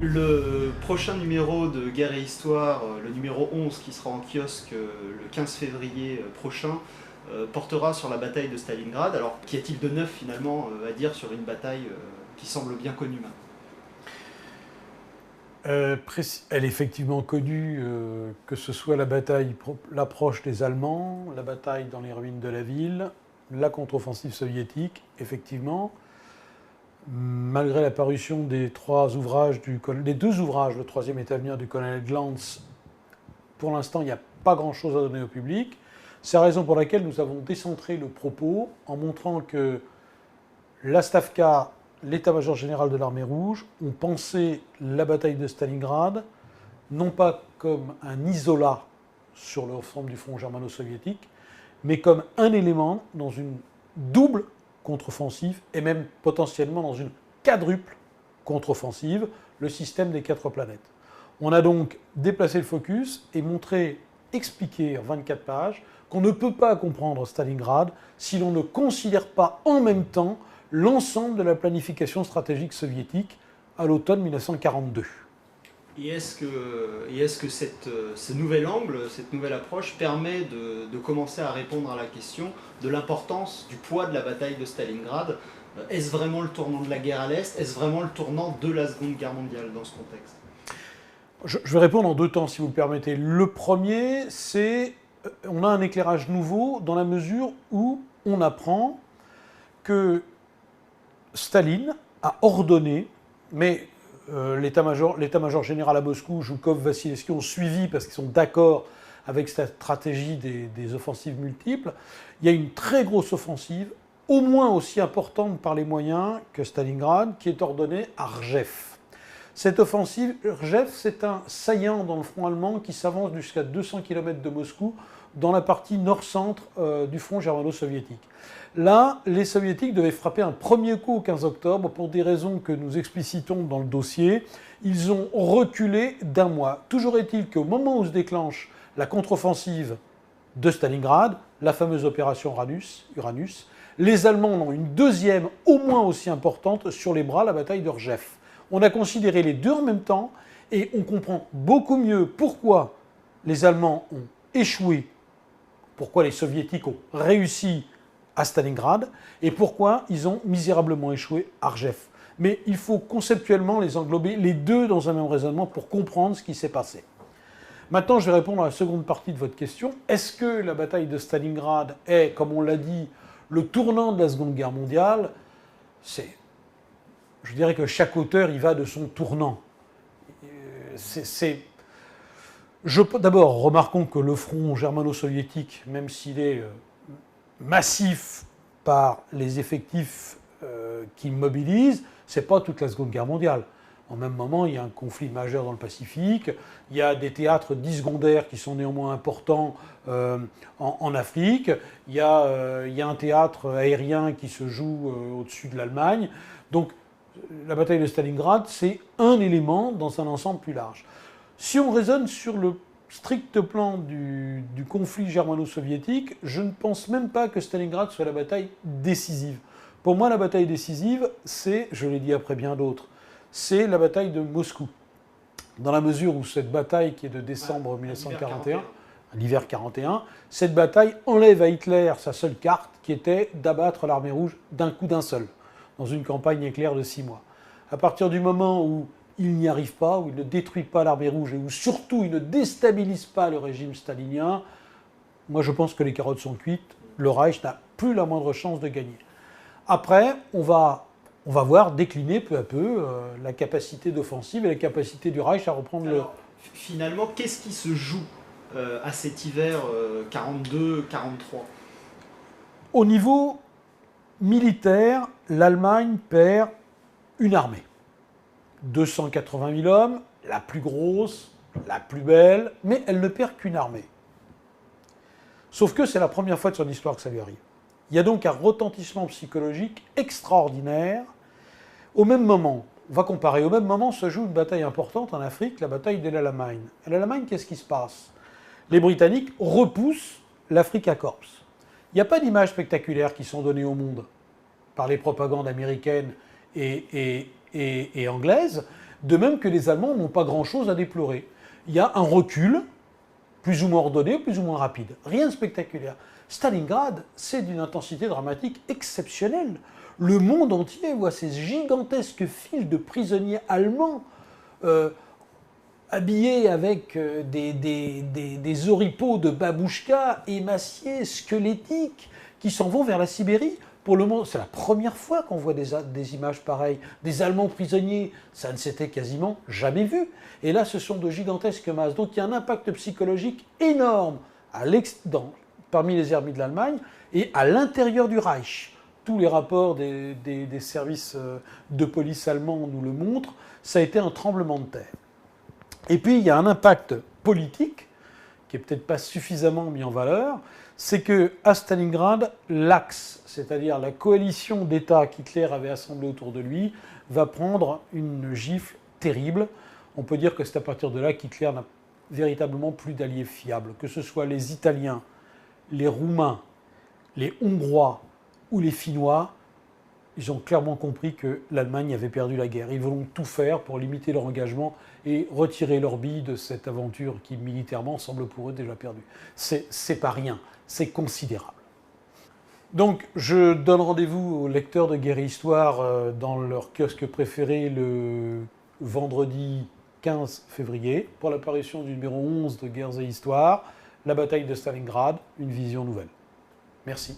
Le prochain numéro de Guerre et Histoire, le numéro 11 qui sera en kiosque le 15 février prochain, portera sur la bataille de Stalingrad. Alors qu'y a-t-il de neuf finalement à dire sur une bataille qui semble bien connue maintenant? Elle est effectivement connue, que ce soit la bataille, l'approche des Allemands, la bataille dans les ruines de la ville, la contre-offensive soviétique, effectivement. Malgré la parution des des deux ouvrages, le troisième est à venir, du colonel Glantz, pour l'instant, il n'y a pas grand-chose à donner au public. C'est la raison pour laquelle nous avons décentré le propos en montrant que la Stavka, l'état-major général de l'armée rouge, ont pensé la bataille de Stalingrad non pas comme un isolat sur l'ensemble du front germano-soviétique, mais comme un élément dans une double contre-offensive et même potentiellement dans une quadruple contre-offensive, le système des 4 planètes. On a donc déplacé le focus et montré, expliqué en 24 pages, qu'on ne peut pas comprendre Stalingrad si l'on ne considère pas en même temps l'ensemble de la planification stratégique soviétique à l'automne 1942. Et est-ce que ce nouvel angle, cette nouvelle approche permet de commencer à répondre à la question de l'importance, du poids de la bataille de Stalingrad? Est-ce vraiment le tournant de la guerre à l'Est? Est-ce vraiment le tournant de la Seconde Guerre mondiale dans ce contexte? Je vais répondre en deux temps, si vous le permettez. Le premier, c'est on a un éclairage nouveau dans la mesure où on apprend que Staline a ordonné, mais l'état-major général à Moscou, Zhukov, Vassilevski ont suivi parce qu'ils sont d'accord avec cette stratégie des offensives multiples. Il y a une très grosse offensive, au moins aussi importante par les moyens que Stalingrad, qui est ordonnée à Rjev. Cette offensive, Rjev, c'est un saillant dans le front allemand qui s'avance jusqu'à 200 km de Moscou, dans la partie nord-centre du front germano-soviétique. Là, les soviétiques devaient frapper un premier coup au 15 octobre pour des raisons que nous explicitons dans le dossier. Ils ont reculé d'un mois. Toujours est-il qu'au moment où se déclenche la contre-offensive de Stalingrad, la fameuse opération Uranus, les Allemands en ont une deuxième, au moins aussi importante, sur les bras, la bataille de Rjev. On a considéré les deux en même temps et on comprend beaucoup mieux pourquoi les Allemands ont échoué, pourquoi les Soviétiques ont réussi à Stalingrad et pourquoi ils ont misérablement échoué à Rjev. Mais il faut conceptuellement les englober les deux dans un même raisonnement pour comprendre ce qui s'est passé. Maintenant, je vais répondre à la seconde partie de votre question. Est-ce que la bataille de Stalingrad est, comme on l'a dit, le tournant de la Seconde Guerre mondiale? Je dirais que chaque auteur y va de son tournant. D'abord, remarquons que le front germano-soviétique, même s'il est massif par les effectifs qu'il mobilise, c'est pas toute la Seconde Guerre mondiale. En même moment, il y a un conflit majeur dans le Pacifique, il y a des théâtres dissecondaires qui sont néanmoins importants en Afrique, il y a un théâtre aérien qui se joue au-dessus de l'Allemagne. Donc, la bataille de Stalingrad, c'est un élément dans un ensemble plus large. Si on raisonne sur le strict plan du conflit germano-soviétique, je ne pense même pas que Stalingrad soit la bataille décisive. Pour moi, la bataille décisive, c'est, je l'ai dit après bien d'autres, c'est la bataille de Moscou. Dans la mesure où cette bataille qui est de décembre 1941, l'hiver 41, cette bataille enlève à Hitler sa seule carte qui était d'abattre l'armée rouge d'un coup d'un seul, dans une campagne éclair de 6 mois. À partir du moment où il n'y arrive pas, où il ne détruit pas l'armée rouge et où surtout il ne déstabilise pas le régime stalinien, moi je pense que les carottes sont cuites, le Reich n'a plus la moindre chance de gagner. Après, on va voir décliner peu à peu la capacité d'offensive et la capacité du Reich à reprendre Alors, finalement, qu'est-ce qui se joue à cet hiver 42-43? Au niveau militaire, l'Allemagne perd une armée. 280 000 hommes, la plus grosse, la plus belle, mais elle ne perd qu'une armée. Sauf que c'est la première fois de son histoire que ça lui arrive. Il y a donc un retentissement psychologique extraordinaire. Au même moment, on va comparer, au même moment se joue une bataille importante en Afrique, la bataille d'El Alamein. El Alamein, qu'est-ce qui se passe? Les Britanniques repoussent l'Africa Corps. Il n'y a pas d'images spectaculaires qui sont données au monde par les propagandes américaines et anglaises, De même que les Allemands n'ont pas grand-chose à déplorer. Il y a un recul, plus ou moins ordonné, plus ou moins rapide. Rien de spectaculaire. Stalingrad, c'est d'une intensité dramatique exceptionnelle. Le monde entier voit ces gigantesques files de prisonniers allemands habillés avec des oripeaux de babouchka émaciés, squelettiques, qui s'en vont vers la Sibérie. Pour le moment, c'est la première fois qu'on voit des images pareilles. Des Allemands prisonniers, ça ne s'était quasiment jamais vu. Et là, ce sont de gigantesques masses. Donc il y a un impact psychologique énorme parmi les armées de l'Allemagne et à l'intérieur du Reich. Tous les rapports des services de police allemands nous le montrent. Ça a été un tremblement de terre. Et puis, il y a un impact politique, qui n'est peut-être pas suffisamment mis en valeur, c'est qu'à Stalingrad, l'Axe, c'est-à-dire la coalition d'États qu'Hitler avait assemblée autour de lui, va prendre une gifle terrible. On peut dire que c'est à partir de là qu'Hitler n'a véritablement plus d'alliés fiables, que ce soit les Italiens, les Roumains, les Hongrois ou les Finnois. Ils ont clairement compris que l'Allemagne avait perdu la guerre. Ils vont tout faire pour limiter leur engagement et retirer leur bille de cette aventure qui, militairement, semble pour eux déjà perdue. C'est pas rien, c'est considérable. Donc, je donne rendez-vous aux lecteurs de Guerre et Histoire dans leur kiosque préféré le vendredi 15 février pour l'apparition du numéro 11 de Guerres et Histoire, la bataille de Stalingrad, une vision nouvelle. Merci.